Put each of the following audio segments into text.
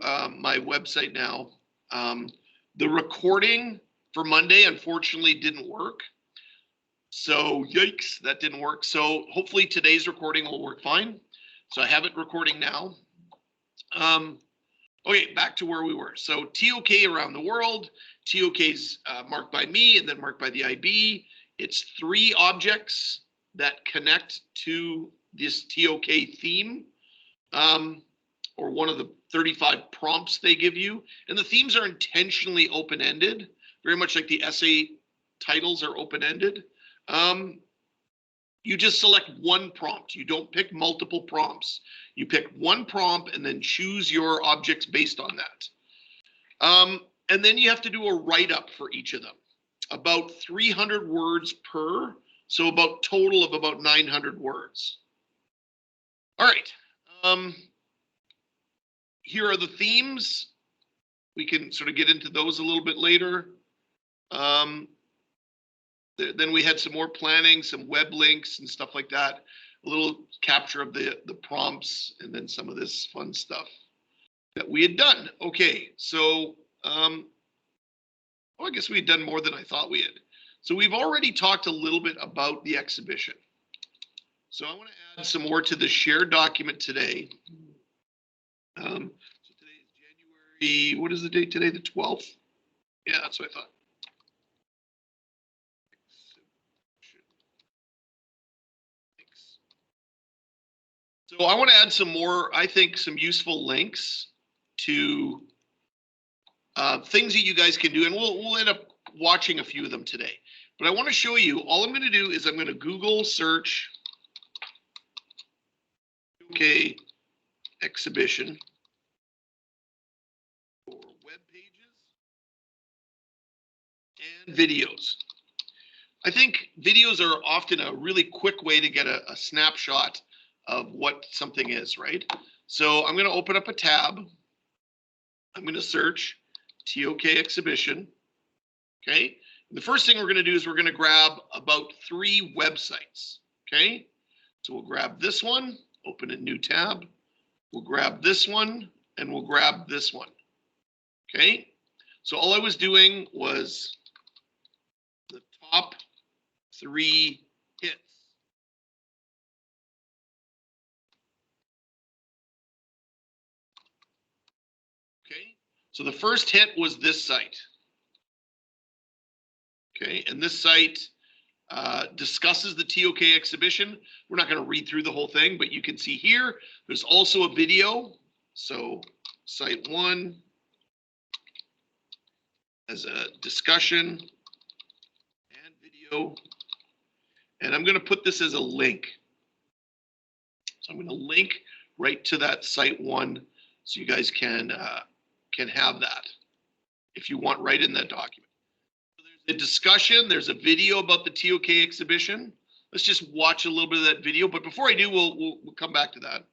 my website now. The recording for Monday, unfortunately, didn't work. So yikes, that didn't work. So hopefully today's recording will work fine. So I have it recording now. Okay, back to where we were. So TOK around the world. TOK's marked by me and then marked by the IB. It's 3 objects that connect to this TOK theme, or one of the 35 prompts they give you. And the themes are intentionally open-ended, very much like the essay titles are open-ended. You just select one prompt. You don't pick multiple prompts. You pick one prompt and then choose your objects based on that. And then you have to do a write-up for each of them. About 300 words per, so about total of about 900 words. All right. Here are the themes. We can sort of get into those a little bit later. Then we had some more planning, some web links and stuff like that. A little capture of the prompts, and then some of this fun stuff that we had done. Okay, so I guess we had done more than I thought we had. So we've already talked a little bit about the exhibition. So I want to add some more to the shared document today. So today is January, what is the date today? The 12th? Yeah, that's what I thought. So I want to add some more, I think, some useful links to things that you guys can do, and we'll end up watching a few of them today. But I want to show you, all I'm going to do is I'm going to Google search TOK exhibition for web pages and videos. I think videos are often a really quick way to get a snapshot of what something is, right? So I'm going to open up a tab. I'm going to search TOK exhibition. Okay. And the first thing we're going to do is we're going to grab about 3 websites. Okay. So we'll grab this one, open a new tab. We'll grab this one, and we'll grab this one. Okay. So all I was doing was the top 3 hits. Okay, so the first hit was this site. Okay, and this site discusses the TOK exhibition. We're not going to read through the whole thing, but you can see here, there's also a video. So site 1 has a discussion and video. And I'm going to put this as a link. So I'm going to link right to that site 1 so you guys can have that if you want, right in that document. So there's a discussion, there's a video about the TOK exhibition. Let's just watch a little bit of that video, but before I do, we'll come back to that.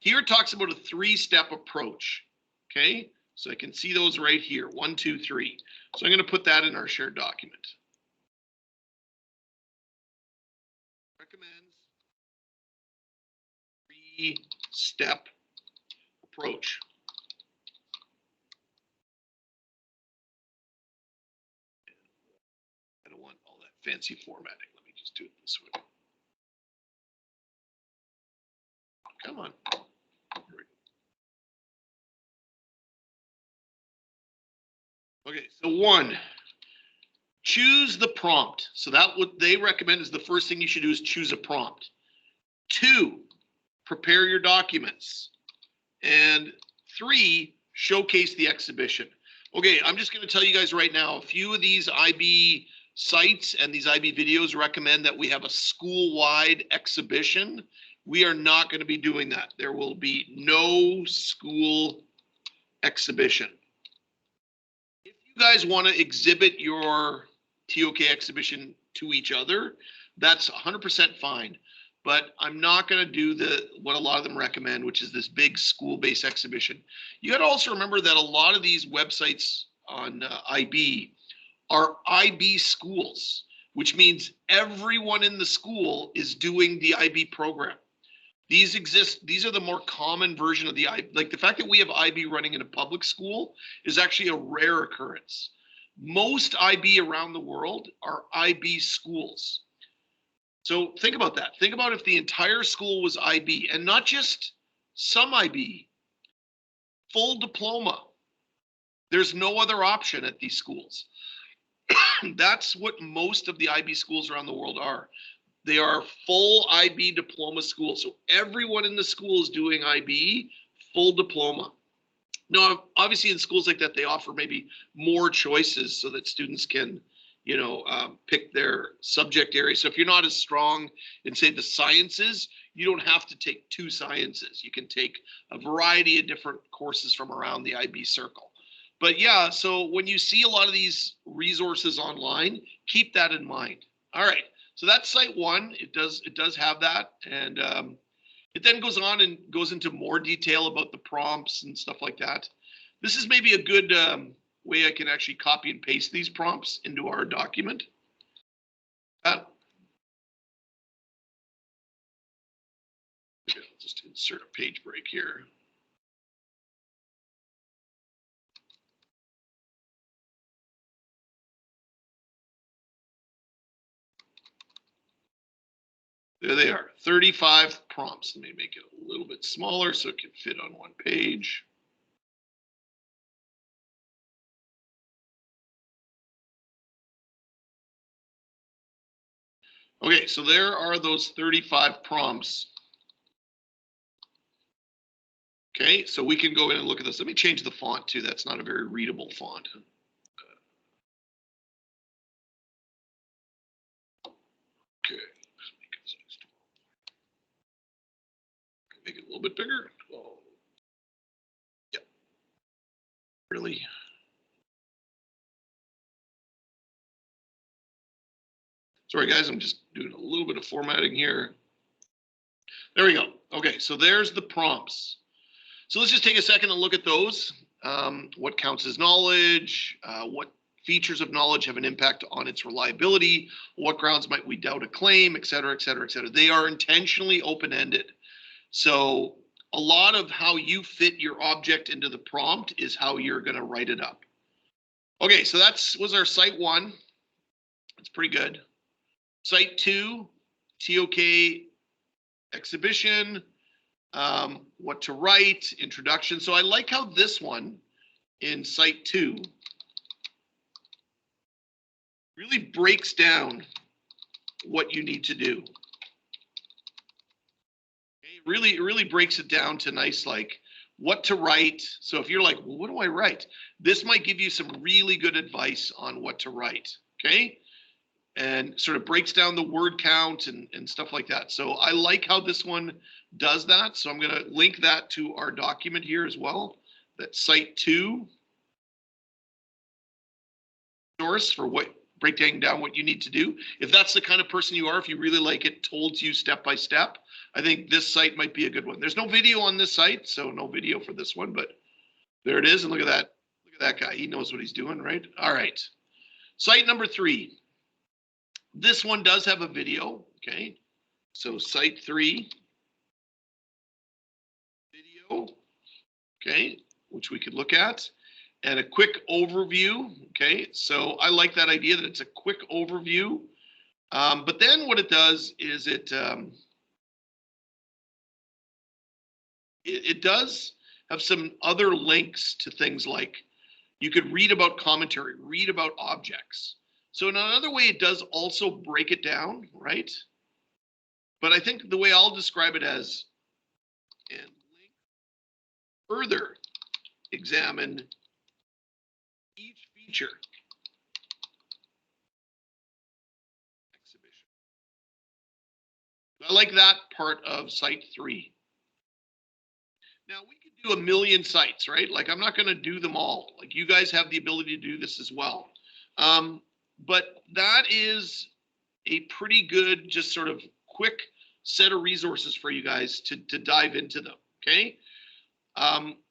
Here it talks about a 3-step approach. Okay, so I can see those right here, 1, 2, 3. So I'm going to put that in our shared document. Recommends 3-step approach. I don't want all that fancy formatting. Let me just do it this way. Come on. Here we go. Okay, so 1, choose the prompt. So that what they recommend is the first thing you should do is choose a prompt. 2, prepare your documents. And 3, showcase the exhibition. Okay, I'm just going to tell you guys right now, a few of these IB sites and these IB videos recommend that we have a school-wide exhibition. We are not going to be doing that. There will be no school exhibition. If you guys want to exhibit your TOK exhibition to each other, that's 100% fine. But I'm not going to do what a lot of them recommend, which is this big school-based exhibition. You got to also remember that a lot of these websites on IB are IB schools, which means everyone in the school is doing the IB program. These exist. These are the more common version of the IB. Like the fact that we have IB running in a public school is actually a rare occurrence. Most IB around the world are IB schools. So think about that. Think about if the entire school was IB, and not just some IB, full diploma. There's no other option at these schools. That's what most of the IB schools around the world are. They are full IB diploma schools. So everyone in the school is doing IB, full diploma. Now, obviously in schools like that, they offer maybe more choices so that students can, pick their subject area. So if you're not as strong in, say, the sciences, you don't have to take 2 sciences. You can take a variety of different courses from around the IB circle. But yeah, so when you see a lot of these resources online, keep that in mind. All right, so that's site 1. It does have that, and it then goes on and goes into more detail about the prompts and stuff like that. This is maybe a good way I can actually copy and paste these prompts into our document. Okay, I'll just insert a page break here. There they are, 35 prompts. Let me make it a little bit smaller so it can fit on one page. Okay, so there are those 35 prompts. Okay, so we can go in and look at this. Let me change the font too. That's not a very readable font. Okay, make it a little bit bigger. Oh. Yep. Really? Sorry, guys, I'm just doing a little bit of formatting here. There we go. Okay, so there's the prompts. So let's just take a second and look at those. What counts as knowledge? What features of knowledge have an impact on its reliability? What grounds might we doubt a claim, et cetera, et cetera, et cetera. They are intentionally open-ended. So a lot of how you fit your object into the prompt is how you're going to write it up. Okay, so that was our site 1. That's pretty good. Site 2, TOK exhibition, what to write, introduction. So I like how this one in site 2 really breaks down what you need to do. It really breaks it down to nice, like what to write. So if you're like, well, what do I write? This might give you some really good advice on what to write, okay? And sort of breaks down the word count and stuff like that. So I like how this one does that. So I'm going to link that to our document here as well. That site 2 source for what breaking down what you need to do. If that's the kind of person you are, if you really like it told to you step by step, I think this site might be a good one. There's no video on this site, so no video for this one, but there it is. And look at that. Look at that guy. He knows what he's doing, right? All right. Site number 3. This one does have a video, okay? So site 3, video, okay, which we could look at, and a quick overview, okay? So I like that idea that it's a quick overview. But then what it does is it does have some other links to things like you could read about commentary, read about objects. So in another way, it does also break it down, right? But I think the way I'll describe it as, and further examine each feature. Exhibition. I like that part of site 3. Now we could do a million sites, right? Like I'm not going to do them all. Like you guys have the ability to do this as well. But that is a pretty good, just sort of quick set of resources for you guys to dive into them, okay?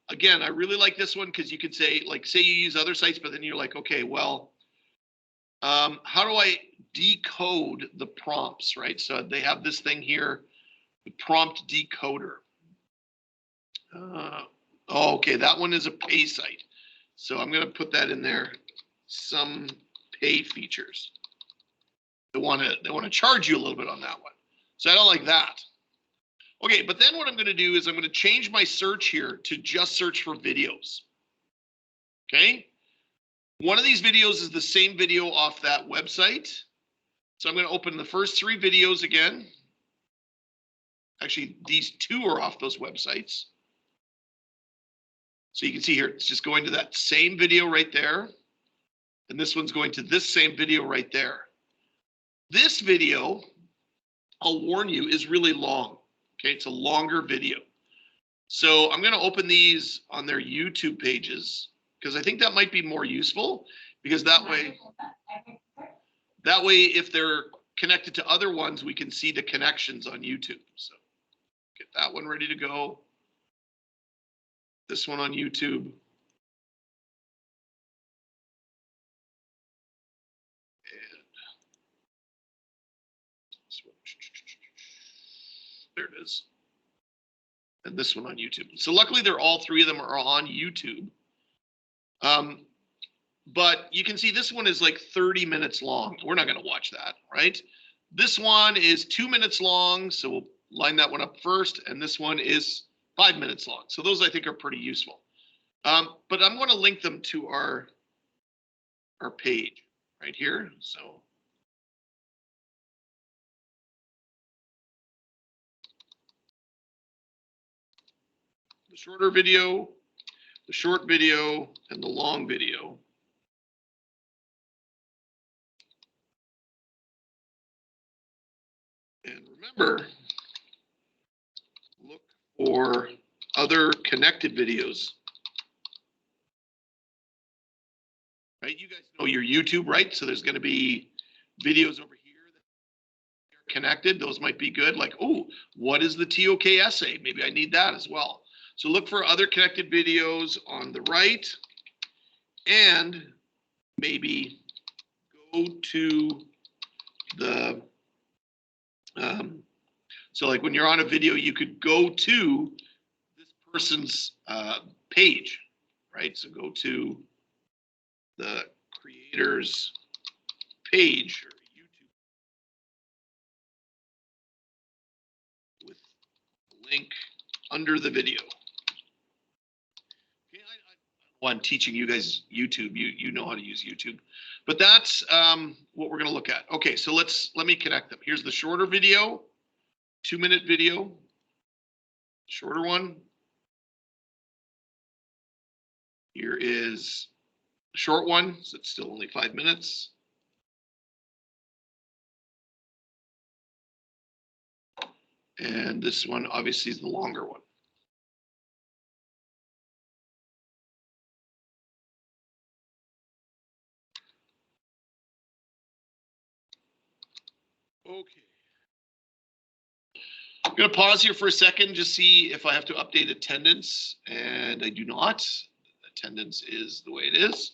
Again, I really like this one because you could say, like, say you use other sites, but then you're like, okay, well, how do I decode the prompts, right? So they have this thing here, the prompt decoder. Okay, that one is a pay site. So I'm going to put that in there. Some pay features. They want to charge you a little bit on that one. So I don't like that. Okay, but then what I'm going to do is I'm going to change my search here to just search for videos. Okay? One of these videos is the same video off that website. So I'm going to open the first 3 videos again. Actually, these 2 are off those websites. So you can see here, it's just going to that same video right there. And this one's going to this same video right there. This video, I'll warn you, is really long. Okay, it's a longer video. So I'm going to open these on their YouTube pages because I think that might be more useful, because that way if they're connected to other ones, we can see the connections on YouTube. So get that one ready to go. This one on YouTube. And this one. There it is. And this one on YouTube. So luckily, all 3 of them are on YouTube. But you can see this one is like 30 minutes long. We're not going to watch that, right? This one is 2 minutes long, so we'll line that one up first. And this one is 5 minutes long. So those, I think, are pretty useful. But I'm going to link them to our page right here. So the shorter video, the short video, and the long video. And remember, look for other connected videos. Right? You guys know your YouTube, right? So there's going to be videos over here that are connected. Those might be good. Like, oh, what is the TOK essay? Maybe I need that as well. So look for other connected videos on the right, and maybe go to the, so like when you're on a video, you could go to this person's page, right? So go to the creator's page or YouTube with the link under the video. Okay, I'm teaching you guys YouTube. You know how to use YouTube, but that's what we're going to look at. Okay, so let me connect them. Here's the shorter video, 2-minute video, shorter one. Here is the short one, so it's still only 5 minutes. And this one obviously is the longer one. Okay. I'm going to pause here for a second, just see if I have to update attendance, and I do not. Attendance is the way it is.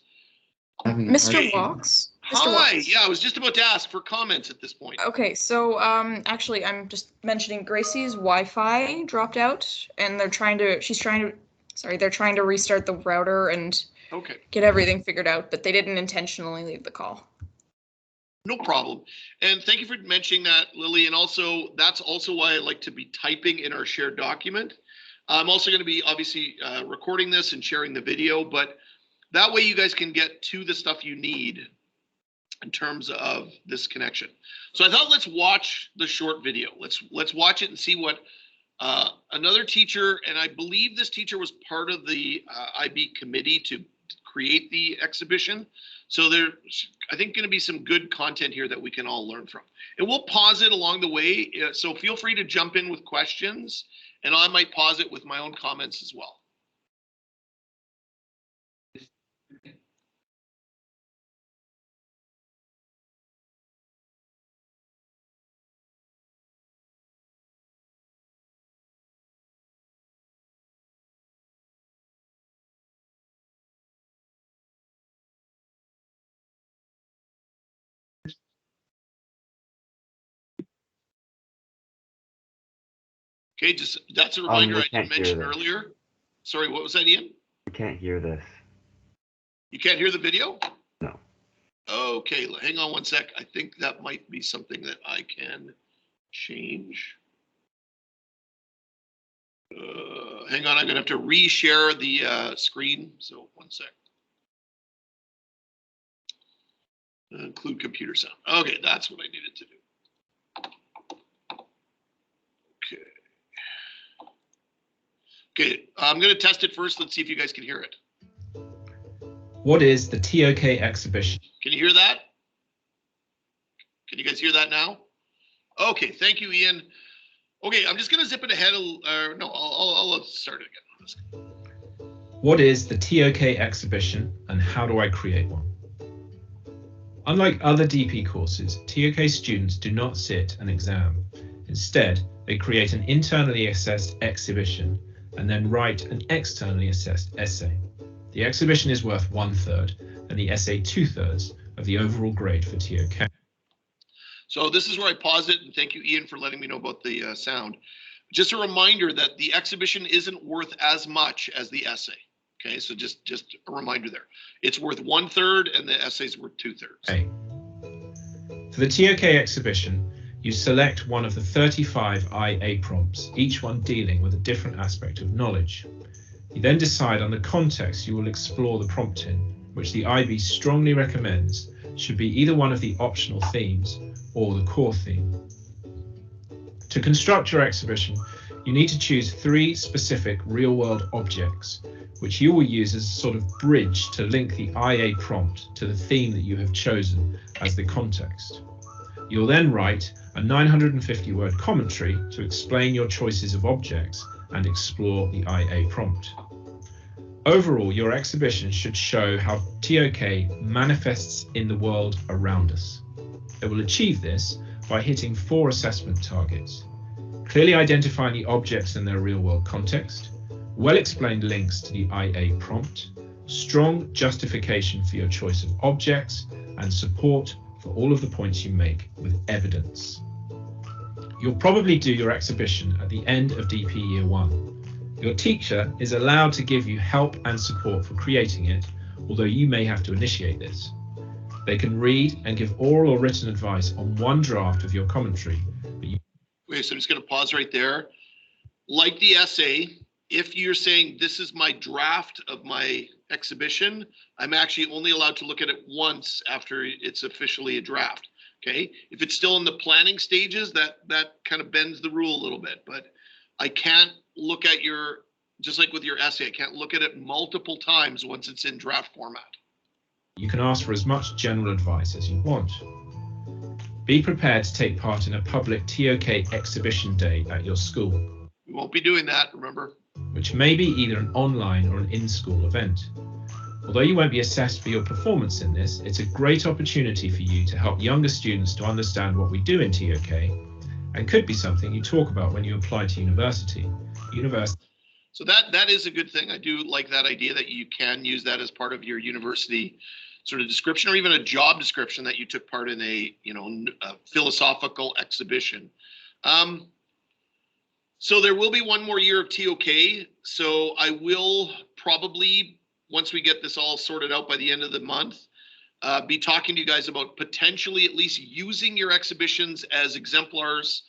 Mr. Walks? Hi, yeah, I was just about to ask for comments at this point. Okay, so actually, I'm just mentioning Gracie's Wi-Fi dropped out, and they're trying to restart the router and get everything figured out, but they didn't intentionally leave the call. No problem. And thank you for mentioning that, Lily. And also, that's also why I like to be typing in our shared document. I'm also going to be obviously recording this and sharing the video, but that way you guys can get to the stuff you need in terms of this connection. So I thought, let's watch the short video. Let's watch it and see what another teacher, and I believe this teacher was part of the IB committee to create the exhibition. So there's, I think, going to be some good content here that we can all learn from. And we'll pause it along the way. So feel free to jump in with questions, and I might pause it with my own comments as well. Okay, just that's a reminder I did mention this. earlier. Sorry, what was that, Ian? We can't hear this. You can't hear the video? No. Okay, hang on one sec. I think that might be something that I can change. Hang on, I'm gonna have to reshare the screen. So one sec. Include computer sound. Okay, that's what I needed to do. Okay. Okay, I'm gonna test it first. Let's see if you guys can hear it. What is the TOK exhibition? Can you hear that? Can you guys hear that now? Okay, thank you, Ian. Okay, I'm just gonna zip it ahead. No, I'll start it again. What is the TOK exhibition and how do I create one? Unlike other DP courses, TOK students do not sit an exam. Instead, they create an internally assessed exhibition and then write an externally assessed essay. The exhibition is worth 1/3 and the essay 2/3 of the overall grade for TOK. So this is where I pause it, and thank you, Ian, for letting me know about the sound. Just a reminder that the exhibition isn't worth as much as the essay. Okay, so just a reminder there. It's worth 1/3 and the essay's worth 2/3. Okay. For the TOK exhibition, you select one of the 35 IA prompts, each one dealing with a different aspect of knowledge. You then decide on the context you will explore the prompt in, which the IB strongly recommends should be either one of the optional themes or the core theme. To construct your exhibition, you need to choose 3 specific real-world objects, which you will use as a sort of bridge to link the IA prompt to the theme that you have chosen as the context. You'll then write a 950-word commentary to explain your choices of objects and explore the IA prompt. Overall, your exhibition should show how TOK manifests in the world around us. It will achieve this by hitting 4 assessment targets: clearly identifying the objects in their real-world context, well-explained links to the IA prompt, strong justification for your choice of objects, and support for all of the points you make with evidence. You'll probably do your exhibition at the end of DP Year 1. Your teacher is allowed to give you help and support for creating it, although you may have to initiate this. They can read and give oral or written advice on one draft of your commentary. Wait, so I'm just going to pause right there. Like the essay, if you're saying this is my draft of my exhibition, I'm actually only allowed to look at it once after it's officially a draft. Okay, if it's still in the planning stages, that kind of bends the rule a little bit, but I can't look at your, just like with your essay, I can't look at it multiple times once it's in draft format. You can ask for as much general advice as you want. Be prepared to take part in a public TOK exhibition day at your school. We won't be doing that, remember? Which may be either an online or an in-school event. Although you won't be assessed for your performance in this, it's a great opportunity for you to help younger students to understand what we do in TOK, and could be something you talk about when you apply to university. So that is a good thing. I do like that idea that you can use that as part of your university sort of description, or even a job description that you took part in a philosophical exhibition. So there will be one more year of TOK. So I will probably, once we get this all sorted out by the end of the month, be talking to you guys about potentially at least using your exhibitions as exemplars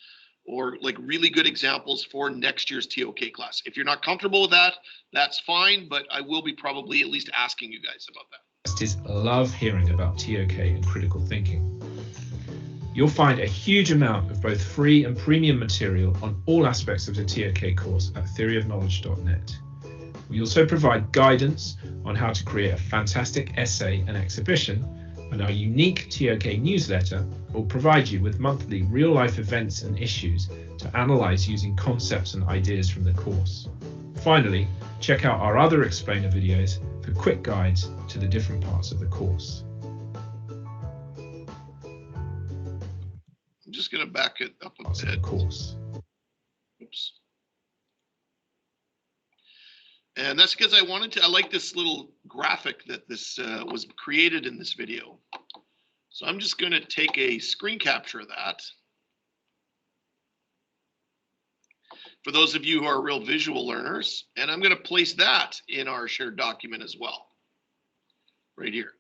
or like really good examples for next year's TOK class. If you're not comfortable with that, that's fine, but I will be probably at least asking you guys about that. Love hearing about TOK and critical thinking. You'll find a huge amount of both free and premium material on all aspects of the TOK course at theoryofknowledge.net. We also provide guidance on how to create a fantastic essay and exhibition, and our unique TOK newsletter will provide you with monthly real-life events and issues to analyze using concepts and ideas from the course. Finally, check out our other explainer videos for quick guides to the different parts of the course. I'm just going to back it up a bit. Oops. And that's because I like this little graphic that this was created in this video. So I'm just going to take a screen capture of that. for those of you who are real visual learners. And I'm going to place that in our shared document as well, right here.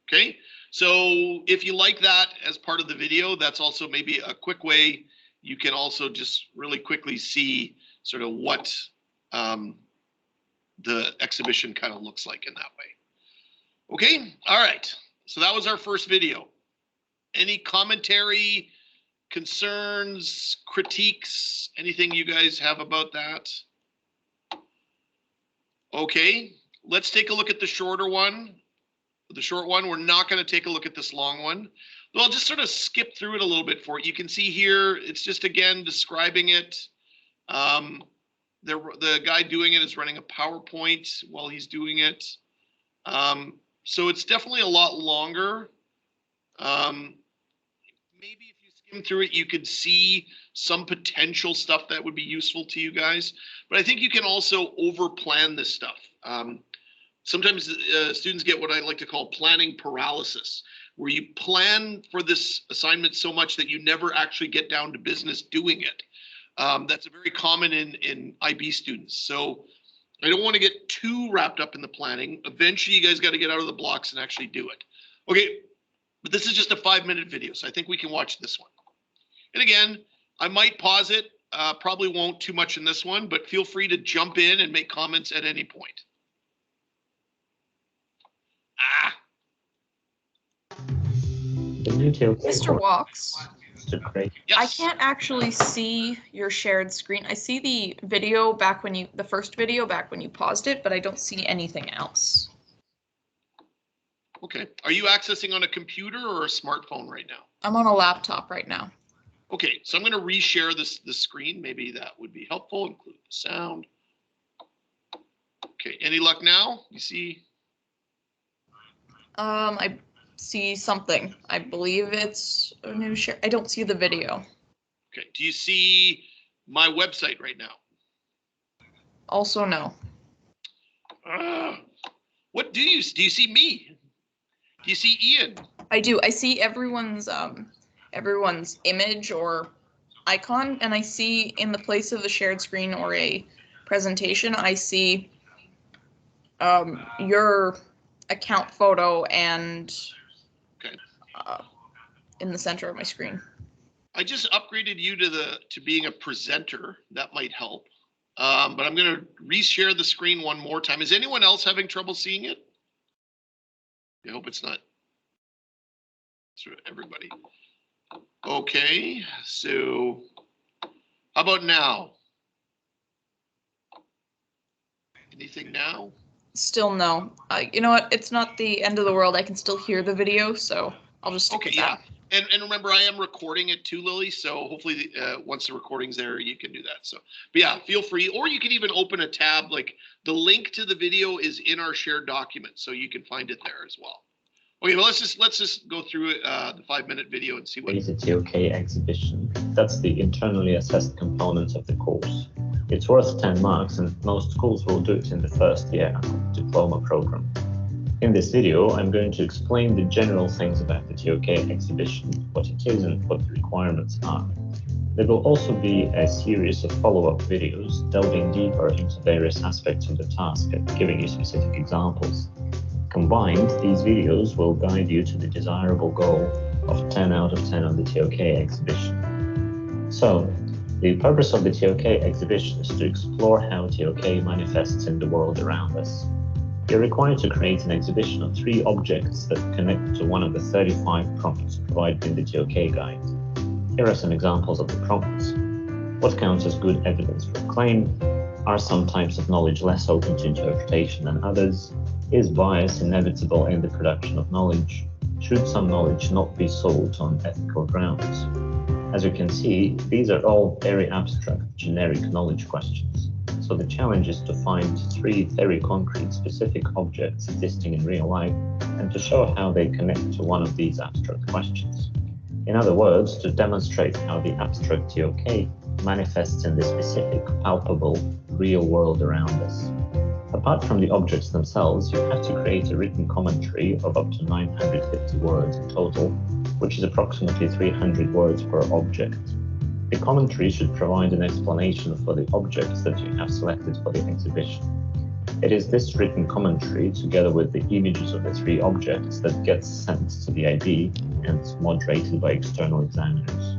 Okay, so if you like that as part of the video, that's also maybe a quick way you can also just really quickly see sort of what the exhibition kind of looks like in that way. Okay, all right, so that was our first video. Any commentary, concerns, critiques, anything you guys have about that? Okay, let's take a look at the shorter one. The short one, we're not going to take a look at this long one. Well, I'll just sort of skip through it a little bit for you. You can see here, it's just again describing it. The guy doing it is running a PowerPoint while he's doing it. So it's definitely a lot longer. Maybe if you skim through it, you could see some potential stuff that would be useful to you guys. But I think you can also over-plan this stuff. Sometimes students get what I like to call planning paralysis, where you plan for this assignment so much that you never actually get down to business doing it. That's very common in IB students. So I don't want to get too wrapped up in the planning. Eventually, you guys got to get out of the blocks and actually do it. Okay, but this is just a 5-minute video, so I think we can watch this one. And again, I might pause it. Probably won't too much in this one, but feel free to jump in and make comments at any point. Mr. Walks, Yes. I can't actually see your shared screen. I see the video back when you, the first video back when you paused it, but I don't see anything else. Okay. Are you accessing on a computer or a smartphone right now? I'm on a laptop right now. Okay, so I'm going to reshare the screen. Maybe that would be helpful. Include the sound. Okay, any luck now? You see? I see something. I believe it's a new share. I don't see the video. Okay, do you see my website right now? Also, no. What do you see me? Do you see Ian? I do. I see everyone's image or icon, and I see in the place of the shared screen or a presentation, I see your account photo and okay. In the center of my screen. I just upgraded you to being a presenter. That might help. But I'm going to reshare the screen one more time. Is anyone else having trouble seeing it? I hope it's not sort of everybody. Okay, so how about now? Anything now? Still no. You know what? It's not the end of the world. I can still hear the video, so I'll just stick with that. And remember, I am recording it too, Lily. So hopefully, once the recording's there, you can do that. So, but yeah, feel free. Or you can even open a tab. Like the link to the video is in our shared document, so you can find it there as well. Okay, well, let's just go through the 5-minute video and see what. It's a TOK exhibition. That's the internally assessed component of the course. It's worth 10 marks, and most schools will do it in the first year diploma program. In this video, I'm going to explain the general things about the TOK exhibition, what it is and what the requirements are. There will also be a series of follow-up videos delving deeper into various aspects of the task and giving you specific examples. Combined, these videos will guide you to the desirable goal of 10 out of 10 on the TOK exhibition. So, the purpose of the TOK exhibition is to explore how TOK manifests in the world around us. You're required to create an exhibition of 3 objects that connect to one of the 35 prompts provided in the TOK guide. Here are some examples of the prompts. What counts as good evidence for a claim? Are some types of knowledge less open to interpretation than others? Is bias inevitable in the production of knowledge? Should some knowledge not be sold on ethical grounds? As you can see, these are all very abstract, generic knowledge questions. So the challenge is to find 3 very concrete, specific objects existing in real life and to show how they connect to one of these abstract questions. In other words, to demonstrate how the abstract TOK manifests in the specific, palpable, real world around us. Apart from the objects themselves, you have to create a written commentary of up to 950 words in total, which is approximately 300 words per object. The commentary should provide an explanation for the objects that you have selected for the exhibition. It is this written commentary, together with the images of the 3 objects, that gets sent to the IB and moderated by external examiners.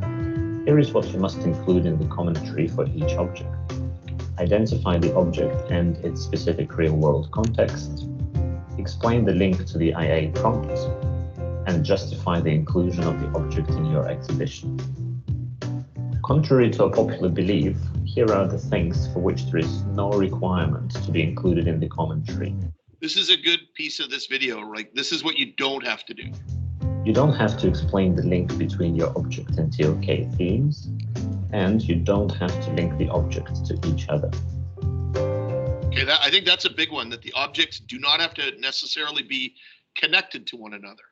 Here is what you must include in the commentary for each object. Identify the object and its specific real-world context, explain the link to the IA prompt, and justify the inclusion of the object in your exhibition. Contrary to a popular belief, here are the things for which there is no requirement to be included in the commentary. This is a good piece of this video, right? This is what you don't have to do. You don't have to explain the link between your object and TOK themes, and you don't have to link the objects to each other. Okay, I think that's a big one, that the objects do not have to necessarily be connected to one another.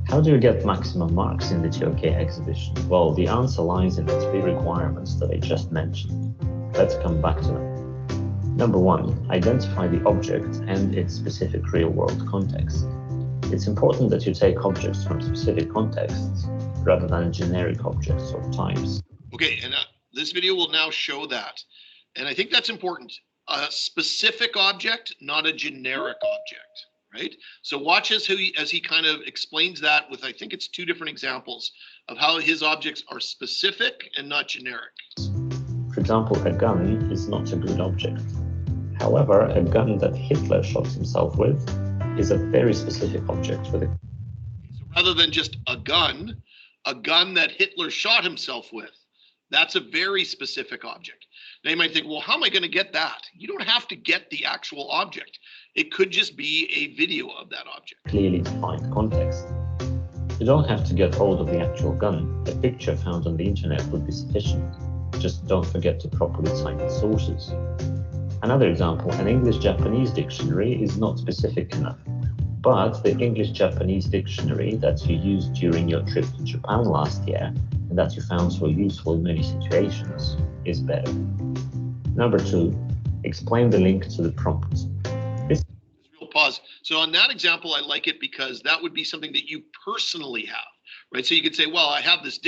How do you get maximum marks in the TOK exhibition? Well, the answer lies in the 3 requirements that I just mentioned. Let's come back to them. Number 1, identify the object and its specific real-world context. It's important that you take objects from specific contexts rather than generic objects or types. Okay, and this video will now show that. And I think that's important. A specific object, not a generic object. Right? So watch as he kind of explains that with, I think it's 2 different examples of how his objects are specific and not generic. For example, a gun is not a good object. However, a gun that Hitler shot himself with is a very specific object for the... So rather than just a gun that Hitler shot himself with, that's a very specific object. Now you might think, well, how am I going to get that? You don't have to get the actual object. It could just be a video of that object. Clearly defined context. You don't have to get hold of the actual gun. A picture found on the internet would be sufficient. Just don't forget to properly cite the sources. Another example, an English-Japanese dictionary is not specific enough. But the English-Japanese dictionary that you used during your trip to Japan last year and that you found so useful in many situations is better. Number 2, explain the link to the prompt. Pause. So on that example, I like it because that would be something that you personally have, right? So you could say, well, I have this a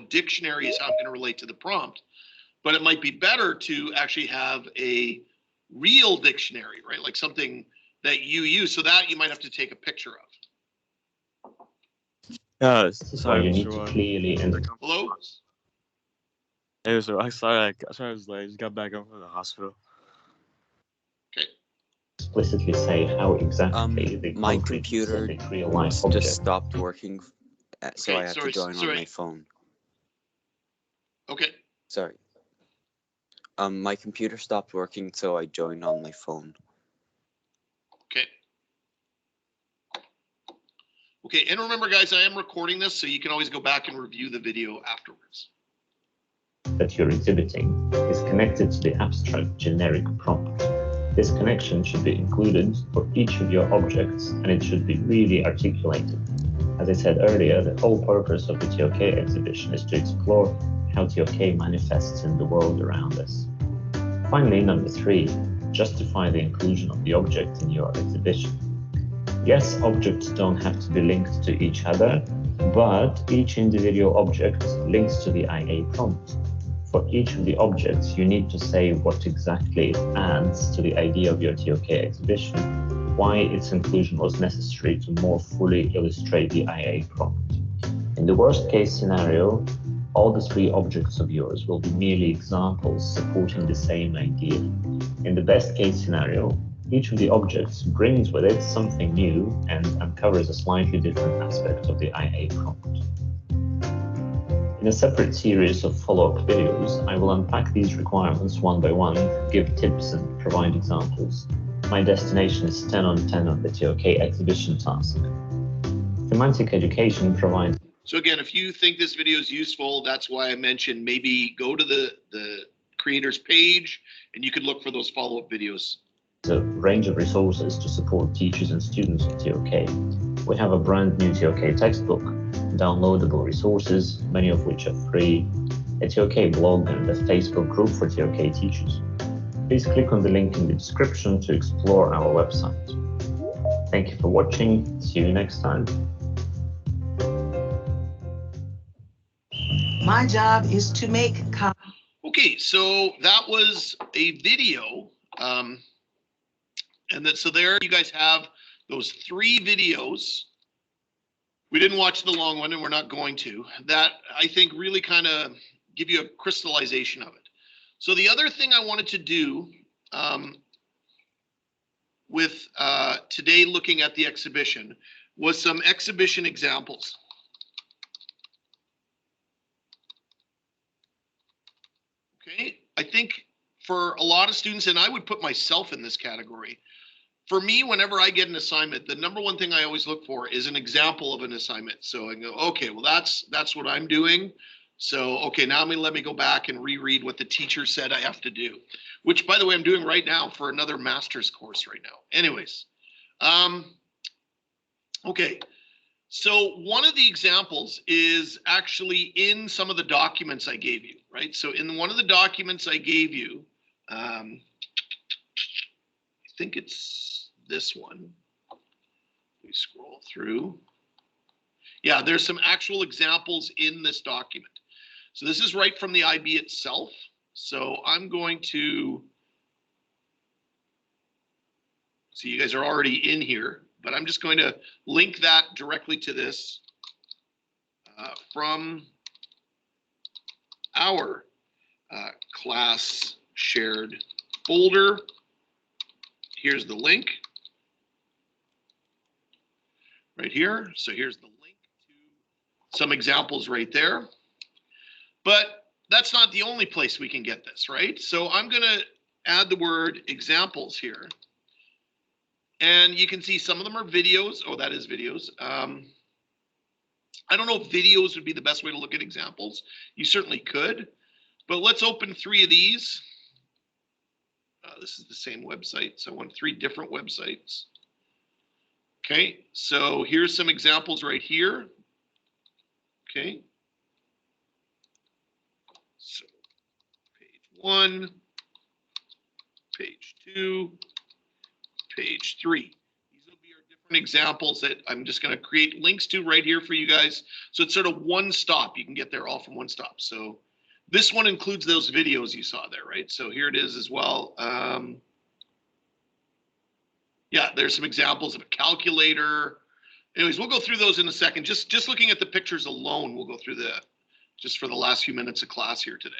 dictionary is how I'm going to relate to the prompt, but it might be better to actually have a real dictionary, right? Like something that you use, so that you might have to take a picture of. Sorry, you need to clearly Hello? Hey, so I sorry I was late. I just got back home from the hospital. Okay. Explicitly say how exactly the my computer real life just object. stopped working, so I had to join on my phone. Okay. Sorry. My computer stopped working, so I joined on my phone. Okay. Okay, and remember, guys, I am recording this, so you can always go back and review the video afterwards. That you're exhibiting is connected to the abstract generic prompt. This connection should be included for each of your objects, and it should be really articulated. As I said earlier, the whole purpose of the TOK exhibition is to explore how TOK manifests in the world around us. Finally, number 3, justify the inclusion of the object in your exhibition. Yes, objects don't have to be linked to each other, but each individual object links to the IA prompt. For each of the objects, you need to say what exactly it adds to the idea of your TOK exhibition, why its inclusion was necessary to more fully illustrate the IA prompt. In the worst case scenario, all the 3 objects of yours will be merely examples supporting the same idea. In the best case scenario, each of the objects brings with it something new and uncovers a slightly different aspect of the IA prompt. In a separate series of follow-up videos, I will unpack these requirements one by one, give tips and provide examples. My destination is 10 on 10 on the TOK exhibition task. Semantic education provides... So again, if you think this video is useful, that's why I mentioned maybe go to the creator's page and you could look for those follow-up videos. A range of resources to support teachers and students of TOK. We have a brand new TOK textbook, downloadable resources, many of which are free, a TOK blog and a Facebook group for TOK teachers. Please click on the link in the description to explore our website. Thank you for watching. See you next time. My job is to make Okay, so that was a video. And so there you guys have those 3 videos. We didn't watch the long one and we're not going to. That I think really kind of give you a crystallization of it. So the other thing I wanted to do with today looking at the exhibition was some exhibition examples. Okay, I think for a lot of students, and I would put myself in this category, for me, whenever I get an assignment, the number one thing I always look for is an example of an assignment. So I go, okay, well, that's what I'm doing. So, okay, now let me go back and reread what the teacher said I have to do, which, by the way, I'm doing right now for another master's course right now. Anyways, okay. So one of the examples is actually in some of the documents I gave you, right? So in one of the documents I gave you, I think it's this one. We scroll through. Yeah, there's some actual examples in this document. So this is right from the IB itself. So I'm going to, so you guys are already in here, but I'm just going to link that directly to this from our class shared folder. Here's the link right here. So here's the link to some examples right there. But that's not the only place we can get this, right? So I'm going to add the word examples here. And you can see some of them are videos. Oh, that is videos. I don't know if videos would be the best way to look at examples. You certainly could. But let's open 3 of these. This is the same website. So I want 3 different websites. Okay, so here's some examples right here. Okay. So page 1, page 2, page 3. These will be our different examples that I'm just going to create links to right here for you guys. So it's sort of one stop. You can get there all from one stop. So this one includes those videos you saw there, right? So here it is as well. Yeah, there's some examples of a calculator. Anyways, we'll go through those in a second. Just looking at the pictures alone, we'll go through that just for the last few minutes of class here today.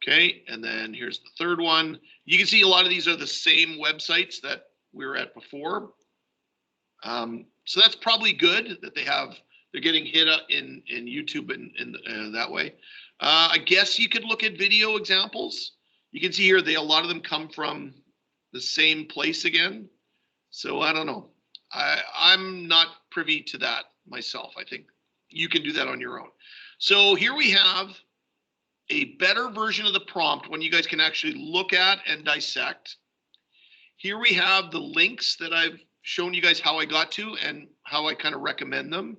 Okay, and then here's the third one. You can see a lot of these are the same websites that we were at before. So that's probably good that they're getting hit up in YouTube and that way. I guess you could look at video examples. You can see here, a lot of them come from the same place again. So I don't know. I'm not privy to that myself. I think you can do that on your own. So here we have a better version of the prompt, one you guys can actually look at and dissect. Here we have the links that I've shown you guys how I got to and how I kind of recommend them.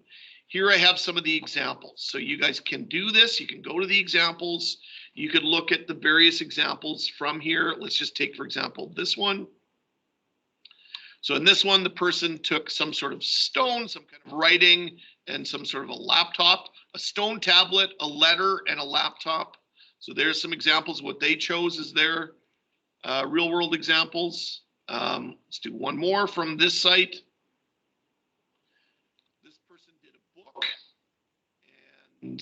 Here I have some of the examples. So you guys can do this. You can go to the examples. You could look at the various examples from here. Let's just take, for example, this one. So in this one, the person took some sort of stone, some kind of writing, and some sort of a laptop, a stone tablet, a letter, and a laptop. So there's some examples of what they chose as their real world examples. Let's do one more from this site. This person did a book. And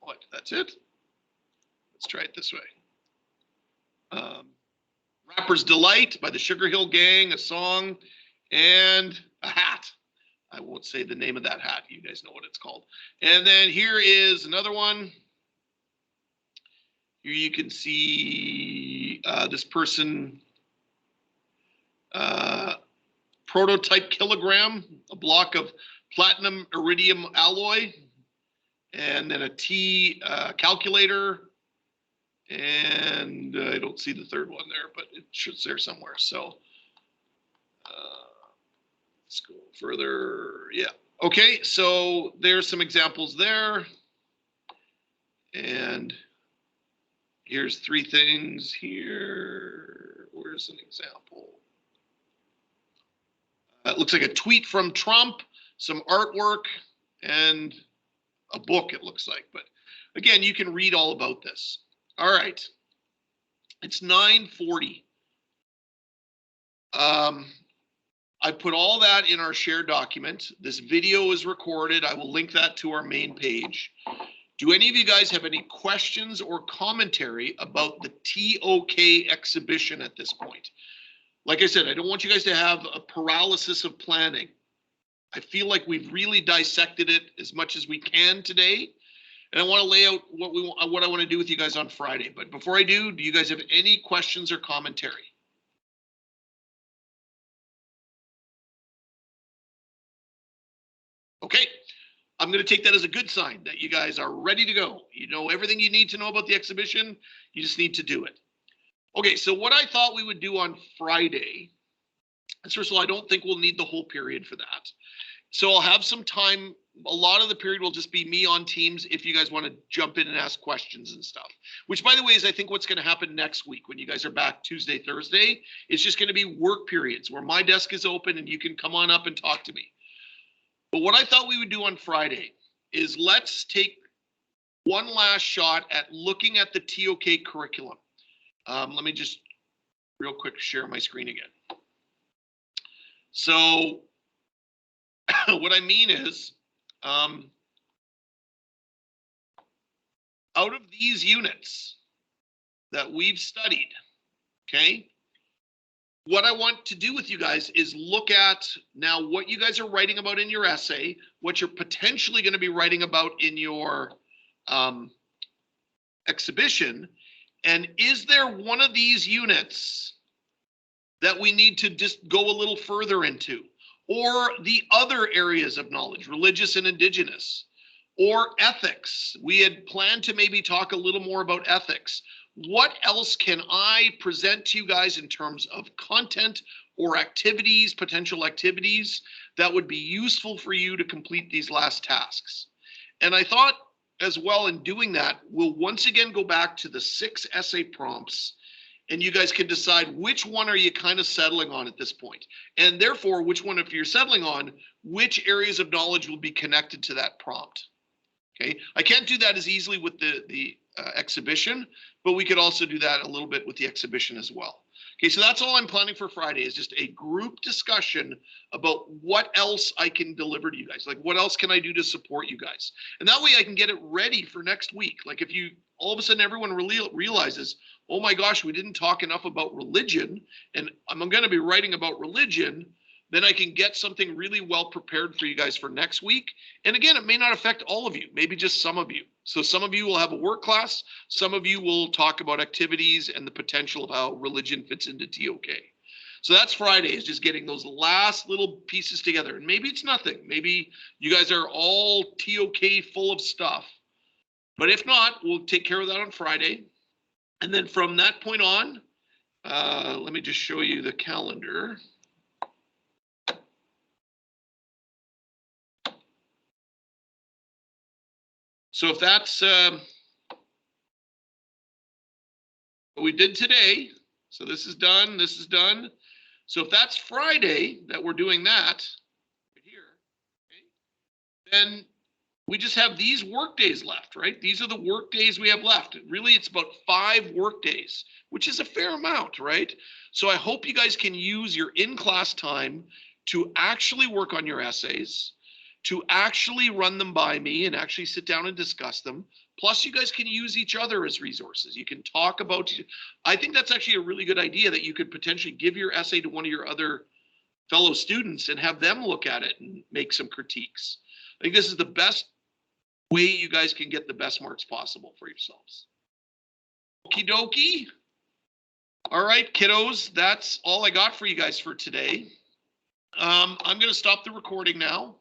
what? That's it? Let's try it this way. Rapper's Delight by the Sugar Hill Gang, a song, and a hat. I won't say the name of that hat. You guys know what it's called. And then here is another one. Here you can see this person, prototype kilogram, a block of platinum iridium alloy, and then a T calculator. And I don't see the third one there, but it's there somewhere. So let's go further. Yeah. Okay. So there's some examples there. And here's 3 things here. Where's an example? It looks like a tweet from Trump, some artwork, and a book, it looks like. But again, you can read all about this. All right. It's 9:40. I put all that in our shared document. This video is recorded. I will link that to our main page. Do any of you guys have any questions or commentary about the TOK exhibition at this point? Like I said, I don't want you guys to have a paralysis of planning. I feel like we've really dissected it as much as we can today. And I want to lay out what I want to do with you guys on Friday. But before I do you guys have any questions or commentary? Okay, I'm going to take that as a good sign that you guys are ready to go. You know everything you need to know about the exhibition. You just need to do it. Okay, so what I thought we would do on Friday, and first of all, I don't think we'll need the whole period for that. So I'll have some time. A lot of the period will just be me on Teams if you guys want to jump in and ask questions and stuff. Which, by the way, is I think what's going to happen next week when you guys are back Tuesday, Thursday. It's just going to be work periods where my desk is open and you can come on up and talk to me. But what I thought we would do on Friday is let's take one last shot at looking at the TOK curriculum. Let me just real quick share my screen again. So what I mean is, out of these units that we've studied, okay, what I want to do with you guys is look at now what you guys are writing about in your essay, what you're potentially going to be writing about in your exhibition, and is there one of these units that we need to just go a little further into, or the other areas of knowledge, religious and indigenous, or ethics? We had planned to maybe talk a little more about ethics. What else can I present to you guys in terms of content or activities, potential activities that would be useful for you to complete these last tasks? And I thought as well in doing that, we'll once again go back to the 6 essay prompts, and you guys can decide which one are you kind of settling on at this point. And therefore, which one, if you're settling on, which areas of knowledge will be connected to that prompt. Okay, I can't do that as easily with the exhibition, but we could also do that a little bit with the exhibition as well. Okay, so that's all I'm planning for Friday, is just a group discussion about what else I can deliver to you guys. Like, what else can I do to support you guys? And that way I can get it ready for next week. Like, if you all of a sudden everyone realizes, oh my gosh, we didn't talk enough about religion, and I'm going to be writing about religion, then I can get something really well prepared for you guys for next week. And again, it may not affect all of you, maybe just some of you. So some of you will have a work class, some of you will talk about activities and the potential of how religion fits into TOK. So that's Friday, is just getting those last little pieces together. And maybe it's nothing. Maybe you guys are all TOK full of stuff. But if not, we'll take care of that on Friday. And then from that point on, let me just show you the calendar. So if that's what we did today, so this is done, this is done. So if that's Friday that we're doing that right here, okay, then we just have these work days left, right? These are the work days we have left. Really, it's about 5 work days, which is a fair amount, right? So I hope you guys can use your in-class time to actually work on your essays, to actually run them by me and actually sit down and discuss them. Plus, you guys can use each other as resources. You can talk about, I think that's actually a really good idea, that you could potentially give your essay to one of your other fellow students and have them look at it and make some critiques. I think this is the best way you guys can get the best marks possible for yourselves. Okie dokie. All right, kiddos, that's all I got for you guys for today. I'm going to stop the recording now.